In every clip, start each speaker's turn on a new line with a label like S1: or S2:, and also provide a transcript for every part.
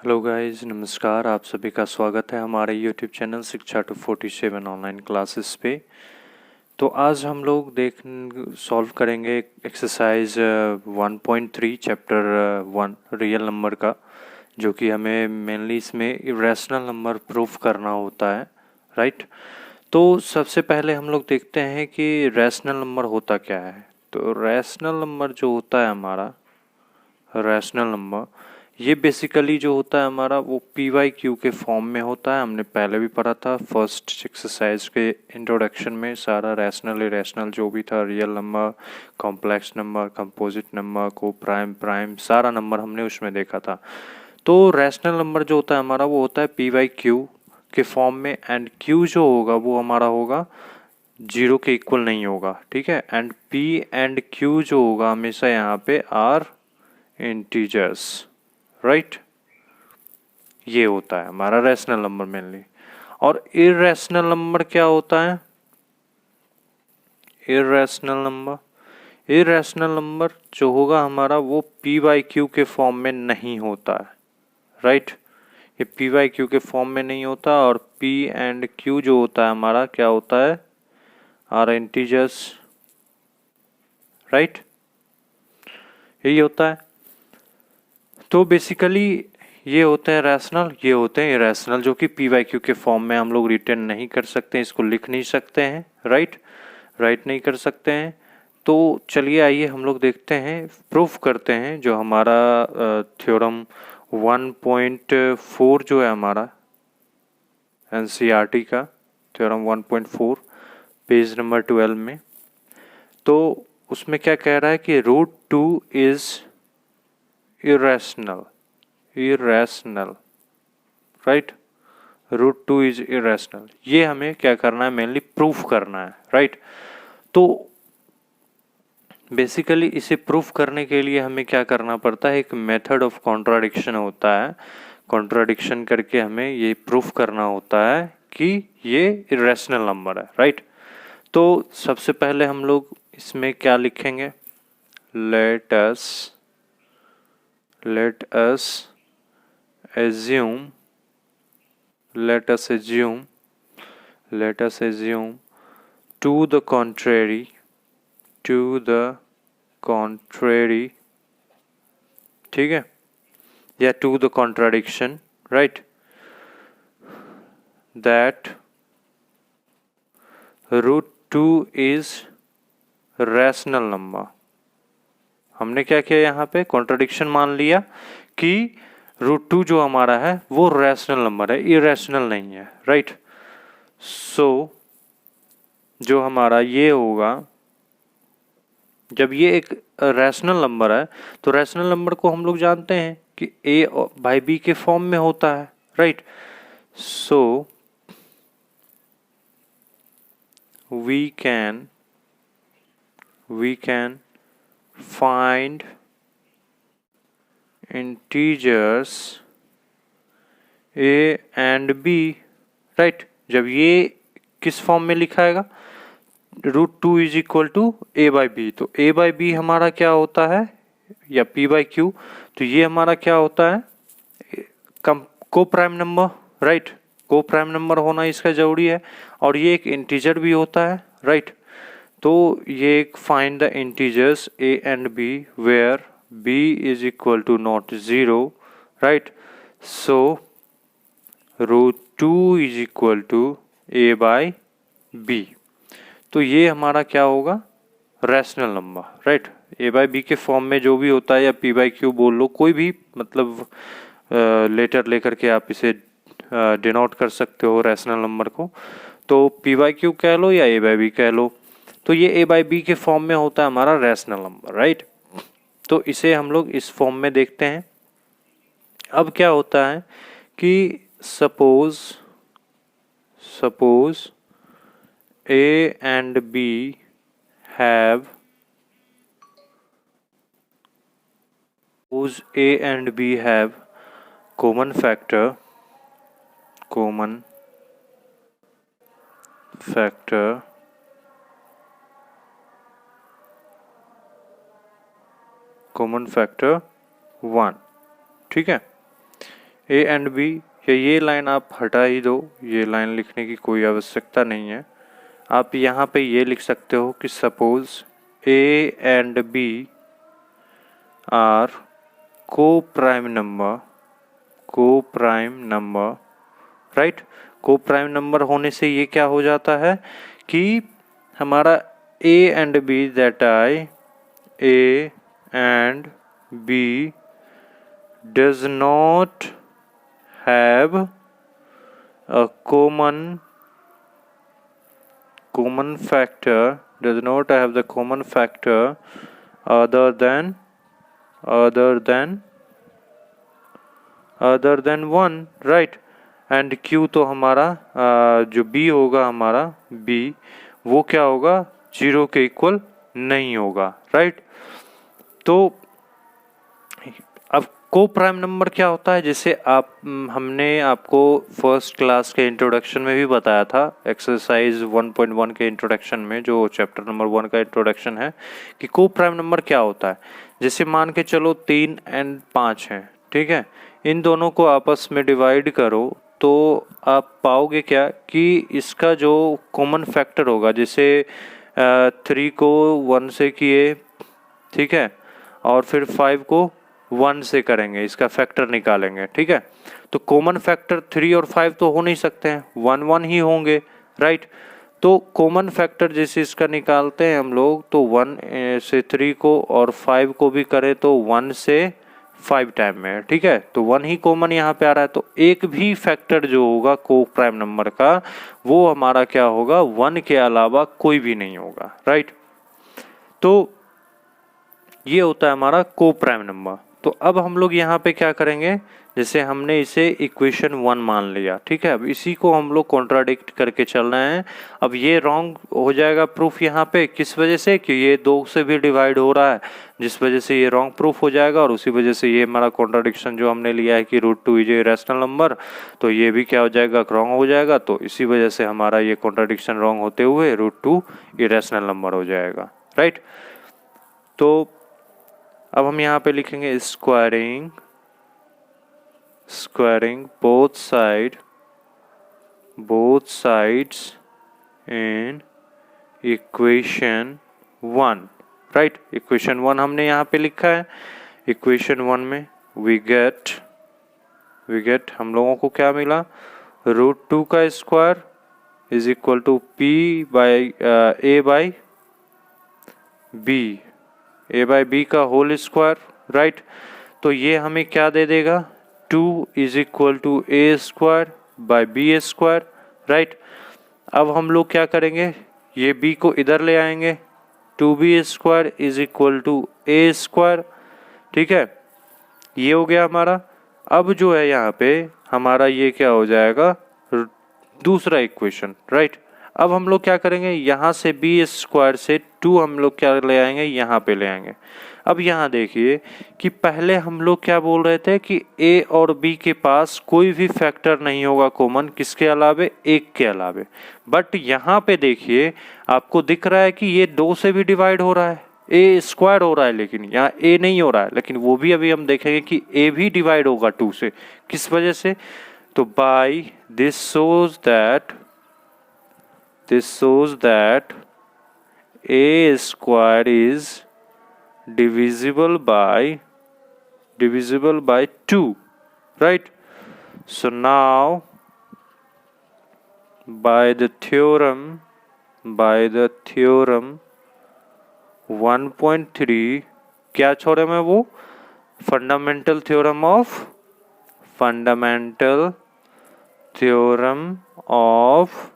S1: Hello guys, नमस्कार। आप सभी का स्वागत है हमारे यूट्यूब चैनल शिक्षा 247 ऑनलाइन क्लासेस पे। तो आज हम लोग सॉल्व करेंगे एक्सरसाइज 1.3 चैप्टर 1 रियल नंबर का, जो कि हमें मेनली इसमें इरेशनल नंबर प्रूफ करना होता है, राइट। तो सबसे पहले हम लोग देखते हैं कि रैशनल नंबर होता क्या है। तो रैशनल नंबर जो होता है हमारा रैशनल नंबर, ये बेसिकली जो होता है हमारा वो PYQ के फॉर्म में होता है। हमने पहले भी पढ़ा था फर्स्ट एक्सरसाइज के इंट्रोडक्शन में। सारा रैशनल इरेशनल जो भी था, real number, complex number, composite number, को प्राइम सारा नंबर हमने उसमें देखा था। तो रैशनल नंबर जो होता है हमारा वो होता है PYQ के फॉर्म में, एंड Q जो होगा वो हमारा होगा 0 के इक्वल नहीं होगा, ठीक है। एंड P एंड Q जो होगा हमेशा यहाँ पे आर इंटीजर्स, राइट। ये होता है हमारा रैशनल नंबर मेनली। और इरेशनल नंबर क्या होता है? इरेशनल नंबर जो होगा हमारा वो PYQ के फॉर्म में नहीं होता है, राइट। ये PYQ के फॉर्म में नहीं होता। और P एंड Q जो होता है हमारा क्या होता है? Are integers, right. यही होता है। तो बेसिकली ये होते हैं रैशनल, ये होते हैं इरेशनल, जो कि PYQ के फॉर्म में हम लोग रिटर्न नहीं कर सकते, इसको लिख नहीं सकते हैं, राइट नहीं कर सकते हैं। तो चलिए आइए हम लोग देखते हैं, प्रूफ करते हैं जो हमारा थ्योरम 1.4 जो है हमारा NCERT का थ्योरम 1.4 पेज नंबर 12 में। तो उसमें क्या कह रहा है कि √2 is irrational, right. √2 is irrational, ये हमें क्या करना है? मेनली प्रूफ करना है, राइट। तो बेसिकली इसे प्रूफ करने के लिए हमें क्या करना पड़ता है? एक मेथड ऑफ कॉन्ट्राडिक्शन होता है। कॉन्ट्राडिक्शन करके हमें ये प्रूफ करना होता है कि ये इरेशनल नंबर है, राइट। तो सबसे पहले हम लोग इसमें क्या लिखेंगे? Let us assume to the contrary, ठीक है, या to the contradiction, right, that √2 is rational number। हमने क्या किया? यहाँ पे कॉन्ट्राडिक्शन मान लिया कि √2 जो हमारा है वो रैशनल नंबर है, इरेशनल नहीं है, राइट। सो जो हमारा ये होगा, जब ये एक रैशनल नंबर है तो रैशनल नंबर को हम लोग जानते हैं कि A/B के फॉर्म में होता है, right. So we can find integers A and B, right. जब ये किस फॉर्म में लिखाएगा? √2 इज इक्वल टू A/B। तो A/B हमारा क्या होता है? या PYQ, तो ये हमारा क्या होता है? को prime number, right. Co prime number होना इसका जरूरी है। और ये एक इंटीजर भी होता है, राइट। तो ये एक find the integers A and B where B is equal to not 0, right. So √2 is equal to A/B। तो ये हमारा क्या होगा? Rational number, right. A/B के फॉर्म में जो भी होता है, या PYQ बोल लो, कोई भी मतलब लेटर लेकर के आप इसे डिनोट कर सकते हो रैशनल नंबर को। तो PYQ कह लो या A/B कह लो, तो ये A/B के फॉर्म में होता है हमारा रैशनल नंबर, राइट। तो इसे हम लोग इस फॉर्म में देखते हैं। अब क्या होता है कि suppose A and B have common factor common factor 1, ठीक है। ए एंड बी, या ये लाइन आप हटा ही दो, ये लाइन लिखने की कोई आवश्यकता नहीं है। आप यहाँ पे ये लिख सकते हो कि suppose A and B are co prime number, right. Co prime number होने से ये क्या हो जाता है कि हमारा A and B, that I A and B does not have a common factor, does not have the common factor other than 1, right। And Q तो हमारा जो B होगा, हमारा B वो क्या होगा, 0 के इक्वल नहीं होगा, राइट। तो अब को प्राइम नंबर क्या होता है, जैसे हमने आपको फर्स्ट क्लास के इंट्रोडक्शन में भी बताया था, एक्सरसाइज 1.1 के इंट्रोडक्शन में, जो चैप्टर नंबर 1 का इंट्रोडक्शन है, कि को प्राइम नंबर क्या होता है। जैसे मान के चलो 3 और 5 है, ठीक है, इन दोनों को आपस में डिवाइड करो तो आप पाओगे क्या कि इसका जो कॉमन फैक्टर होगा, जैसे 3 को 1 से किए, ठीक है, और फिर 5 को 1 से करेंगे, इसका फैक्टर निकालेंगे, ठीक है। तो कॉमन फैक्टर 3 और 5 तो हो नहीं सकते हैं, 1 ही होंगे, राइट। तो कॉमन फैक्टर जैसे इसका निकालते हैं हम लोग, तो 1 से 3 को और 5 को भी करें तो 1 से 5 टाइम में, ठीक है। तो 1 ही कॉमन यहाँ पे आ रहा है, तो एक भी फैक्टर जो होगा को प्राइम नंबर का, वो हमारा क्या होगा, 1 के अलावा कोई भी नहीं होगा, राइट। तो ये होता है हमारा को प्राइम नंबर। तो अब हम लोग यहाँ पे क्या करेंगे, जैसे हमने इसे इक्वेशन 1 मान लिया, ठीक है, अब इसी को हम लोग कॉन्ट्राडिक्ट करके चल रहे हैं। अब ये रॉन्ग हो जाएगा प्रूफ यहाँ पे, किस वजह से, कि ये 2 से भी डिवाइड हो रहा है, जिस वजह से ये रॉन्ग प्रूफ हो जाएगा, और उसी वजह से ये हमारा कॉन्ट्राडिक्शन जो हमने लिया है कि √2 इज ए रैशनल नंबर, तो ये भी क्या हो जाएगा, रॉन्ग हो जाएगा। तो इसी वजह से हमारा ये कॉन्ट्राडिक्शन रॉन्ग होते हुए √2 इरेशनल नंबर हो जाएगा, राइट। तो अब हम यहाँ पे लिखेंगे squaring both sides in equation 1, right. Equation 1 हमने यहाँ पे लिखा है। इक्वेशन 1 में वी गेट हम लोगों को क्या मिला, √2 का square is equal to P by A by B का होल स्क्वायर, राइट। तो ये हमें क्या दे देगा, 2 is equal to A square by B square, right. अब हम लोग क्या करेंगे, ये B को इधर ले आएंगे, 2B square is equal to A square, ठीक है, ये हो गया हमारा। अब जो है यहाँ पे हमारा ये क्या हो जाएगा, दूसरा इक्वेशन, राइट। अब हम लोग क्या करेंगे, यहाँ से B स्क्वायर से 2 हम लोग क्या ले आएंगे, यहाँ पे ले आएंगे। अब यहाँ देखिए कि पहले हम लोग क्या बोल रहे थे कि A और B के पास कोई भी फैक्टर नहीं होगा कॉमन, किसके अलावे, 1 के अलावे। बट यहाँ पे देखिए आपको दिख रहा है कि ये 2 से भी डिवाइड हो रहा है, A स्क्वायर हो रहा है, लेकिन यहाँ A नहीं हो रहा है, लेकिन वो भी अभी हम देखेंगे कि A भी डिवाइड होगा 2 से, किस वजह से, तो by this shows that A square is divisible by 2, right? So now by the theorem 1.3, क्या थ्योरम है वो, fundamental theorem of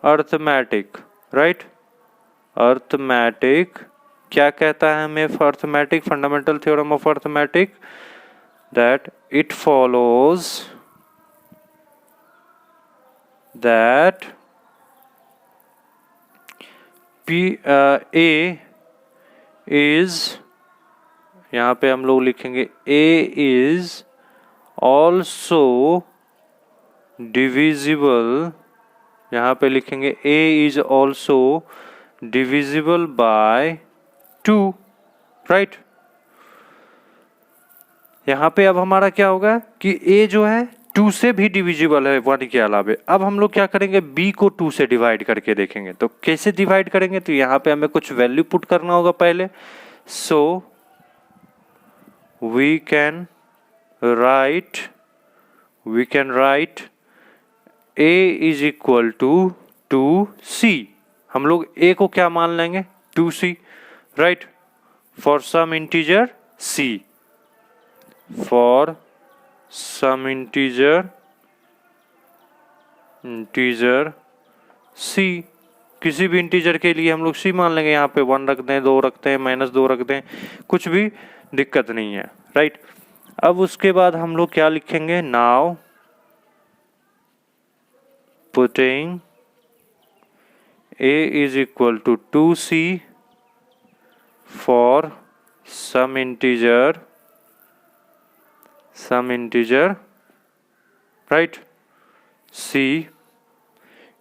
S1: arithmetic, right. Arithmetic क्या कहता है हमें, arithmetic, fundamental theorem of arithmetic, that it follows that A is, यहाँ पे हम लोग लिखेंगे A इज ऑल्सो डिविजिबल, यहाँ पे लिखेंगे A is also divisible by 2, right. यहाँ पे अब हमारा क्या होगा कि a जो है 2 से भी डिविजिबल है 1 के अलावे। अब हम लोग क्या करेंगे, b को 2 से डिवाइड करके देखेंगे। तो कैसे डिवाइड करेंगे, तो यहाँ पे हमें कुछ वैल्यू पुट करना होगा पहले। So we can write a is equal to 2c। हम लोग a को क्या मान लेंगे, 2c, right, for some integer c, for some integer c, किसी भी इंटीजर के लिए हम लोग c मान लेंगे। यहाँ पे 1 रख दें, 2 रखते हैं, -2 रख दें, कुछ भी दिक्कत नहीं है, राइट। अब उसके बाद हम लोग क्या लिखेंगे, now putting a is equal to 2c for some integer, right, c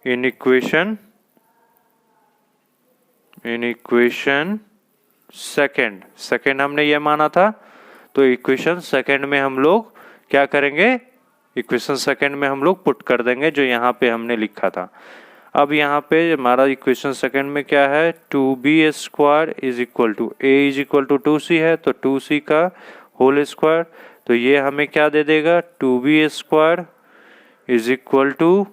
S1: in equation second हमने ये माना था, तो इक्वेशन सेकेंड में हम लोग क्या करेंगे, इक्वेशन सेकेंड में हम लोग पुट कर देंगे जो यहाँ पे हमने लिखा था। अब यहाँ पे हमारा इक्वेशन सेकेंड में क्या है, 2b² is equal to a is equal to 2c है, तो 2c का होल स्क्वायर, तो ये हमें क्या दे देगा, 2b² is equal to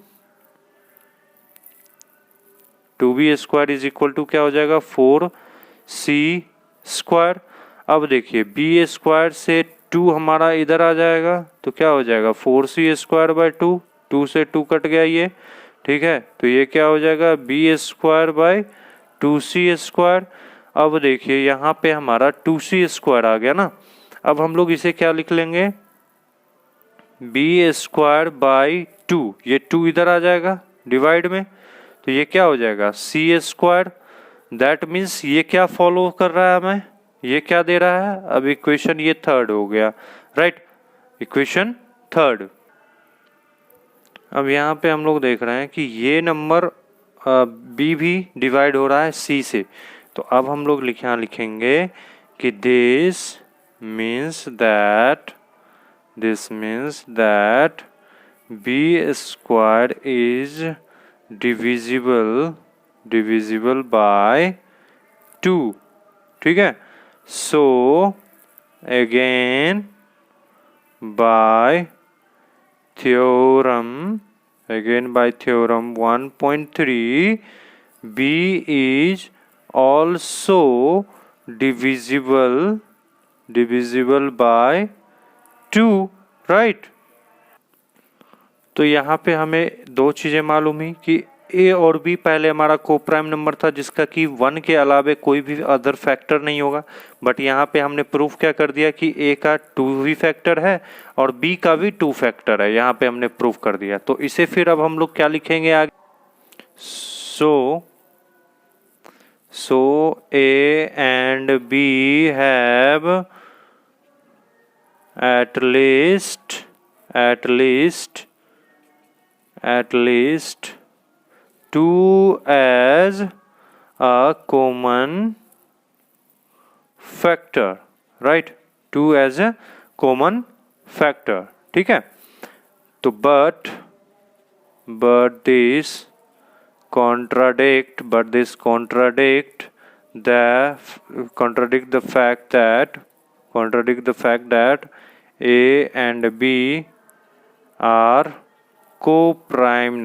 S1: 2b² is equal to क्या हो जाएगा, 4c²। अब देखिए b² से 2 हमारा इधर आ जाएगा, तो क्या हो जाएगा, 4c²/2, 2 से 2 कट गया ये, ठीक है, तो ये क्या हो जाएगा, b²/2c²। अब देखिए यहाँ पे हमारा 2c² आ गया ना। अब हम लोग इसे क्या लिख लेंगे, b²/2, ये 2 इधर आ जाएगा डिवाइड में, तो ये क्या हो जाएगा, c²। दैट मीन्स ये क्या फॉलो कर रहा है हमें, ये क्या दे रहा है, अब इक्वेशन ये थर्ड हो गया, राइट, इक्वेशन थर्ड। अब यहाँ पे हम लोग देख रहे हैं कि ये नंबर b भी डिवाइड हो रहा है c से, तो अब हम लोग यहाँ लिखेंगे कि this means that b² is divisible by 2, ठीक है। So again bye theorem 1.3, b is also divisible by 2, right। तो यहाँ पे हमें दो चीजें मालूम ही कि a और b पहले हमारा कोप्राइम नंबर था जिसका कि 1 के अलावे कोई भी अदर फैक्टर नहीं होगा, बट यहाँ पे हमने प्रूफ क्या कर दिया कि a का 2 भी फैक्टर है और b का भी 2 फैक्टर है, यहाँ पे हमने प्रूफ कर दिया। तो इसे फिर अब हम लोग क्या लिखेंगे आगे, सो a and b have at least 2 as a common factor, right, 2 as a common factor, ठीक है। तो but this contradict the fact that a and b are co-prime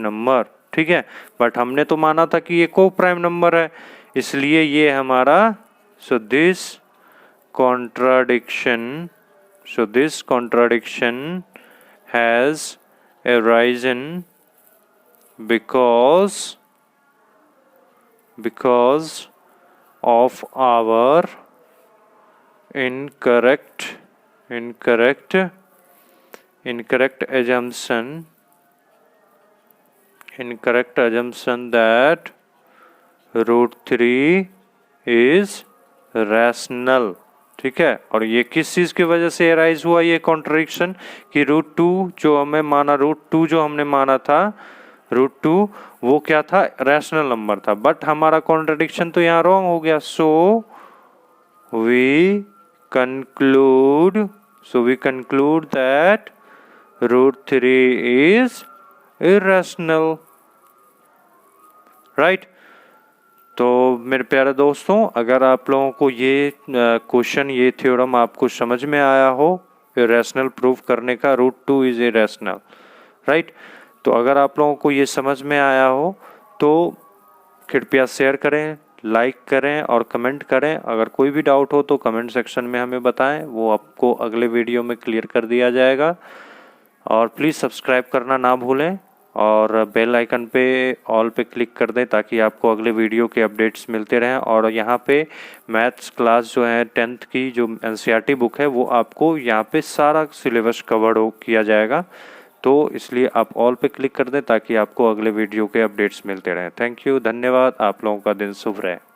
S1: number, ठीक है, बट हमने तो माना था कि ये co-prime नंबर है, इसलिए ये हमारा this contradiction has arisen because of our incorrect assumption that √3 is rational, ठीक है। और ये किस चीज की वजह से अराइज हुआ ये कॉन्ट्रडिक्शन कि √2 जो हमने माना, √2 जो हमने माना था, √2 वो क्या था, रैशनल नंबर था, बट हमारा कॉन्ट्रडिक्शन तो यहाँ रॉन्ग हो गया। So we conclude, so we conclude that root 3 is irrational, right? तो मेरे प्यारे दोस्तों, अगर आप लोगों को ये क्वेश्चन, ये थ्योरम आपको समझ में आया हो, इरेशनल प्रूफ करने का, रूट 2 इज इरेशनल, राइट? तो अगर आप लोगों को ये समझ में आया हो तो कृपया शेयर करें, लाइक करें और कमेंट करें। अगर कोई भी डाउट हो तो कमेंट सेक्शन में हमें बताएं, वो आपको अगले वीडियो में क्लियर कर दिया जाएगा। और प्लीज़ सब्सक्राइब करना ना भूलें और बेल आइकन पे ऑल पे क्लिक कर दें ताकि आपको अगले वीडियो के अपडेट्स मिलते रहें। और यहाँ पे मैथ्स क्लास जो है 10th की जो NCERT बुक है वो आपको यहाँ पे सारा सिलेबस कवर किया जाएगा, तो इसलिए आप ऑल पे क्लिक कर दें ताकि आपको अगले वीडियो के अपडेट्स मिलते रहें। थैंक यू, धन्यवाद। आप लोगों का दिन शुभ रहे।